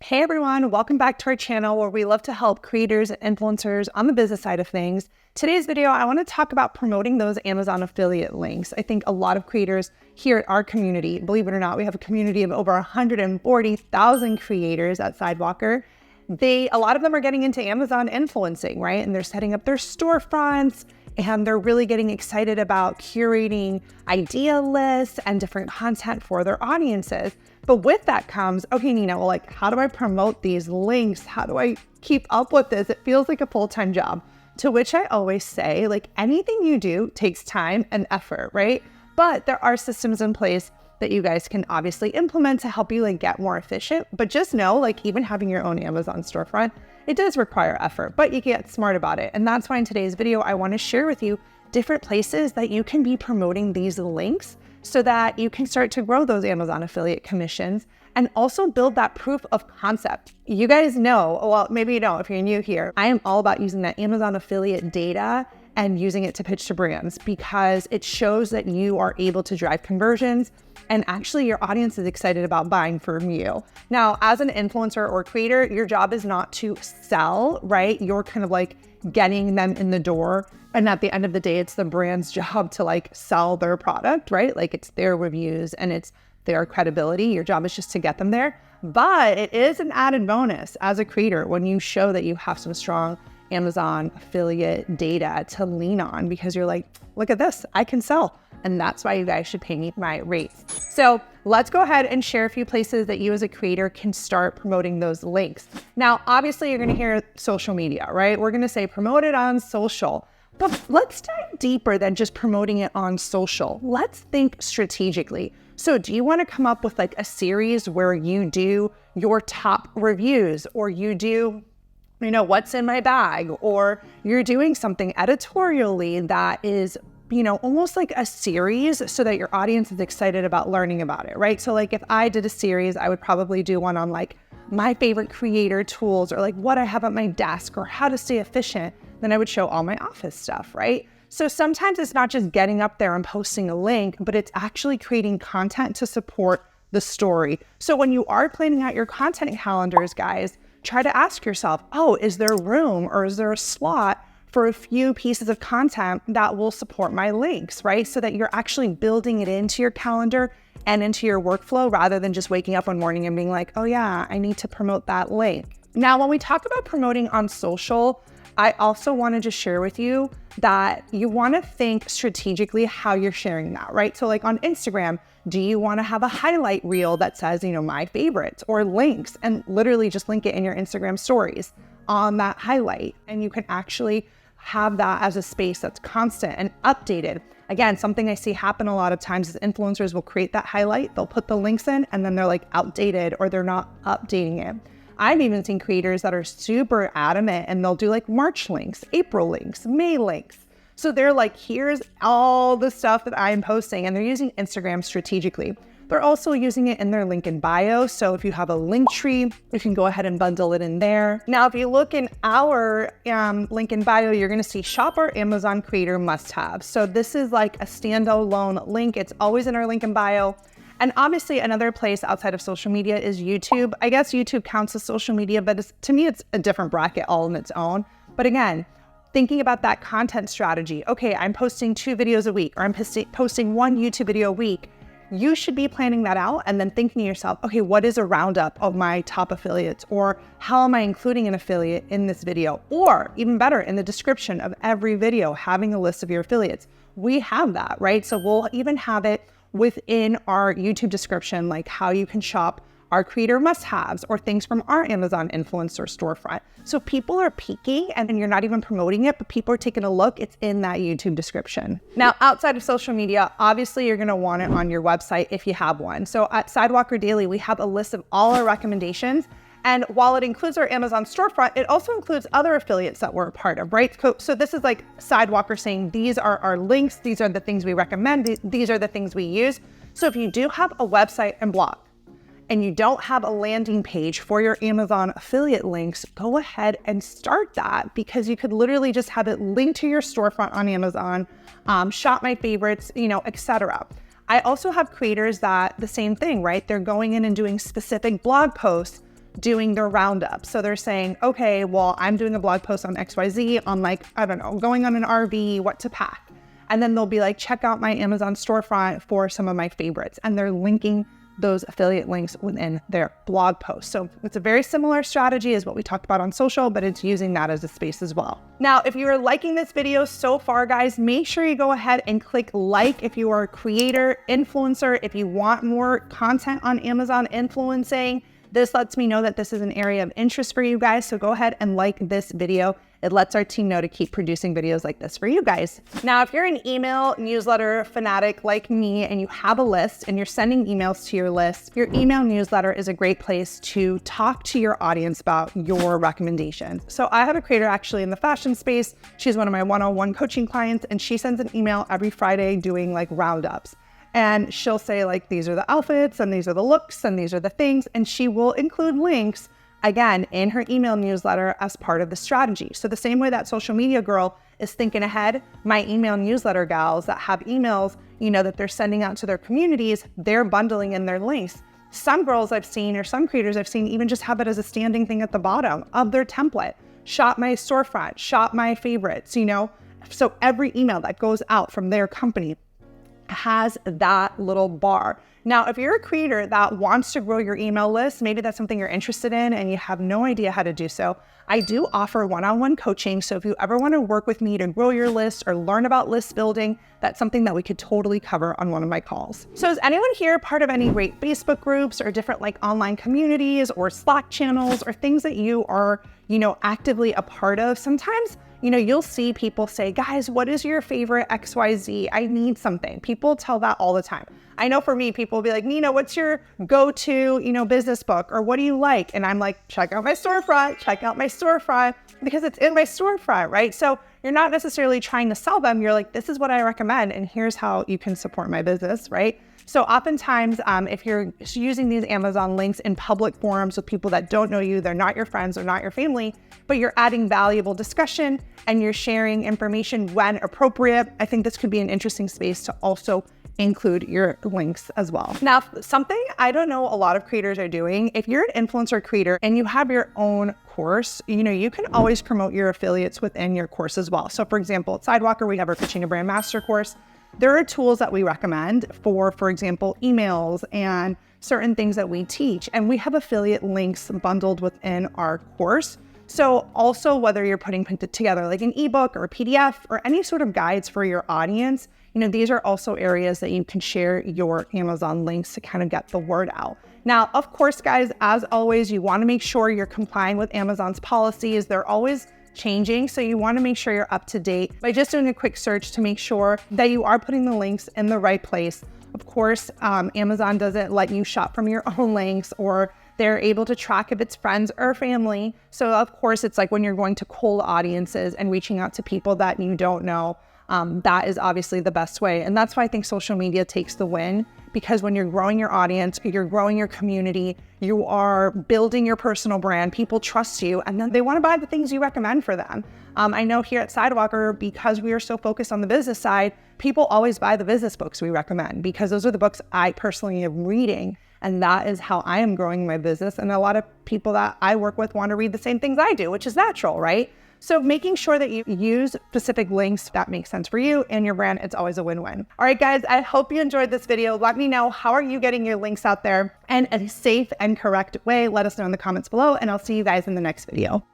Hey everyone, welcome back to our channel where we love to help creators and influencers on the business side of things. Today's video, I want to talk about promoting those Amazon affiliate links. I think a lot of creators here at our community, believe it or not, we have a community of over 140,000 creators at Sidewalker. A lot of them are getting into Amazon influencing, right? And they're setting up their storefronts and they're really getting excited about curating idea lists and different content for their audiences. But with that comes, okay, Nina, well, like, how do I promote these links? How do I keep up with this? It feels like a full-time job. To which I always say, like, anything you do takes time and effort, right? But there are systems in place that you guys can obviously implement to help you like get more efficient. But just know, like, even having your own Amazon storefront, it does require effort, but you get smart about it. And that's why in today's video, I want to share with you different places that you can be promoting these links so that you can start to grow those Amazon affiliate commissions and also build that proof of concept. You guys know, well, maybe you don't if you're new here, I am all about using that Amazon affiliate data and using it to pitch to brands because it shows that you are able to drive conversions and actually your audience is excited about buying from you. Now, as an influencer or creator, your job is not to sell, right? You're kind of like getting them in the door. And at the end of the day, it's the brand's job to like sell their product, right? Like it's their reviews and it's their credibility. Your job is just to get them there. But it is an added bonus as a creator when you show that you have some strong Amazon affiliate data to lean on because you're like, look at this, I can sell. And that's why you guys should pay me my rates. So let's go ahead and share a few places that you as a creator can start promoting those links. Now, obviously you're gonna hear social media, right? We're gonna say promote it on social, but let's dive deeper than just promoting it on social. Let's think strategically. So do you wanna come up with like a series where you do your top reviews or you do what's in my bag, or you're doing something editorially that is, almost like a series so that your audience is excited about learning about it, right? So like if I did a series, I would probably do one on like my favorite creator tools or like what I have at my desk or how to stay efficient. Then I would show all my office stuff, right? So sometimes it's not just getting up there and posting a link, but it's actually creating content to support the story. So when you are planning out your content calendars, guys, try to ask yourself, oh, is there room or is there a slot for a few pieces of content that will support my links, right? So that you're actually building it into your calendar and into your workflow rather than just waking up one morning and being like, oh yeah, I need to promote that link. Now, when we talk about promoting on social, I also want to just share with you that you want to think strategically how you're sharing that, right? So like on Instagram, do you want to have a highlight reel that says, my favorites or links and literally just link it in your Instagram stories on that highlight? And you can actually have that as a space that's constant and updated. Again, something I see happen a lot of times is influencers will create that highlight, they'll put the links in and then they're like outdated or they're not updating it. I've even seen creators that are super adamant and they'll do like March links, April links, May links. So they're like, here's all the stuff that I'm posting, and they're using Instagram strategically. They're also using it in their link in bio. So if you have a link tree, you can go ahead and bundle it in there. Now, if you look in our link in bio, you're gonna see shop our Amazon creator must-have. So this is like a standalone link. It's always in our link in bio. And obviously another place outside of social media is YouTube. I guess YouTube counts as social media, but to me, it's a different bracket all on its own. But again, thinking about that content strategy, okay, I'm posting 2 videos a week, or I'm posting 1 YouTube video a week. You should be planning that out and then thinking to yourself, okay, what is a roundup of my top affiliates? Or how am I including an affiliate in this video? Or even better, in the description of every video, having a list of your affiliates. We have that, right? So we'll even have it within our YouTube description, like how you can shop our creator must-haves or things from our Amazon influencer storefront. So people are peeking and you're not even promoting it, but people are taking a look, it's in that YouTube description. Now, outside of social media, obviously you're gonna want it on your website if you have one. So at Sidewalker Daily, we have a list of all our recommendations. And while it includes our Amazon storefront, it also includes other affiliates that we're a part of, right? So this is like Sidewalker saying, these are our links, these are the things we recommend, these are the things we use. So if you do have a website and blog, and you don't have a landing page for your Amazon affiliate links, go ahead and start that because you could literally just have it linked to your storefront on Amazon, shop my favorites, etc. I also have creators that the same thing, right? They're going in and doing specific blog posts doing their roundup. So they're saying, okay, well, I'm doing a blog post on XYZ on like, I don't know, going on an RV, what to pack. And then they'll be like, check out my Amazon storefront for some of my favorites. And they're linking those affiliate links within their blog post. So it's a very similar strategy as what we talked about on social, but it's using that as a space as well. Now, if you are liking this video so far, guys, make sure you go ahead and click like if you are a creator, influencer, if you want more content on Amazon influencing. This lets me know that this is an area of interest for you guys. So go ahead and like this video. It lets our team know to keep producing videos like this for you guys. Now, if you're an email newsletter fanatic like me and you have a list and you're sending emails to your list, your email newsletter is a great place to talk to your audience about your recommendations. So I have a creator actually in the fashion space. She's one of my one-on-one coaching clients, and she sends an email every Friday doing like roundups. And she'll say like, these are the outfits and these are the looks and these are the things. And she will include links again in her email newsletter as part of the strategy. So the same way that social media girl is thinking ahead, my email newsletter gals that have emails, that they're sending out to their communities, they're bundling in their links. Some girls I've seen, or some creators I've seen, even just have it as a standing thing at the bottom of their template. Shop my storefront, shop my favorites, So every email that goes out from their company has that little bar. Now, if you're a creator that wants to grow your email list, maybe that's something you're interested in and you have no idea how to do so, I do offer one-on-one coaching. So if you ever want to work with me to grow your list or learn about list building, that's something that we could totally cover on one of my calls. So is anyone here part of any great Facebook groups or different like online communities or Slack channels or things that you are, actively a part of? Sometimes you'll see people say, guys, what is your favorite XYZ? I need something. People tell that all the time. I know for me, people will be like, Nina, what's your go-to, business book? Or what do you like? And I'm like, check out my storefront, because it's in my storefront, right? So you're not necessarily trying to sell them. You're like, this is what I recommend, and here's how you can support my business, right? So oftentimes, if you're using these Amazon links in public forums with people that don't know you, they're not your friends or not your family, but you're adding valuable discussion and you're sharing information when appropriate, I think this could be an interesting space to also include your links as well. Now, something I don't know a lot of creators are doing, if you're an influencer creator and you have your own course, you can always promote your affiliates within your course as well. So for example, at Sidewalker, we have our Pitching a Brand Master course. There are tools that we recommend for example, emails and certain things that we teach, and we have affiliate links bundled within our course. So also whether you're putting together like an ebook or a PDF or any sort of guides for your audience, these are also areas that you can share your Amazon links to kind of get the word out. Now, of course, guys, as always, you want to make sure you're complying with Amazon's policies. They're always changing. So you want to make sure you're up to date by just doing a quick search to make sure that you are putting the links in the right place. Of course, Amazon doesn't let you shop from your own links, or they're able to track if it's friends or family. So of course, it's like when you're going to cold audiences and reaching out to people that you don't know, that is obviously the best way. And that's why I think social media takes the win, because when you're growing your audience, you're growing your community, you are building your personal brand, people trust you, and then they want to buy the things you recommend for them. I know here at Sidewalker, because we are so focused on the business side, people always buy the business books we recommend, because those are the books I personally am reading. And that is how I am growing my business. And a lot of people that I work with want to read the same things I do, which is natural, right? So making sure that you use specific links that make sense for you and your brand, it's always a win-win. All right, guys, I hope you enjoyed this video. Let me know, how are you getting your links out there in a safe and correct way? Let us know in the comments below, and I'll see you guys in the next video.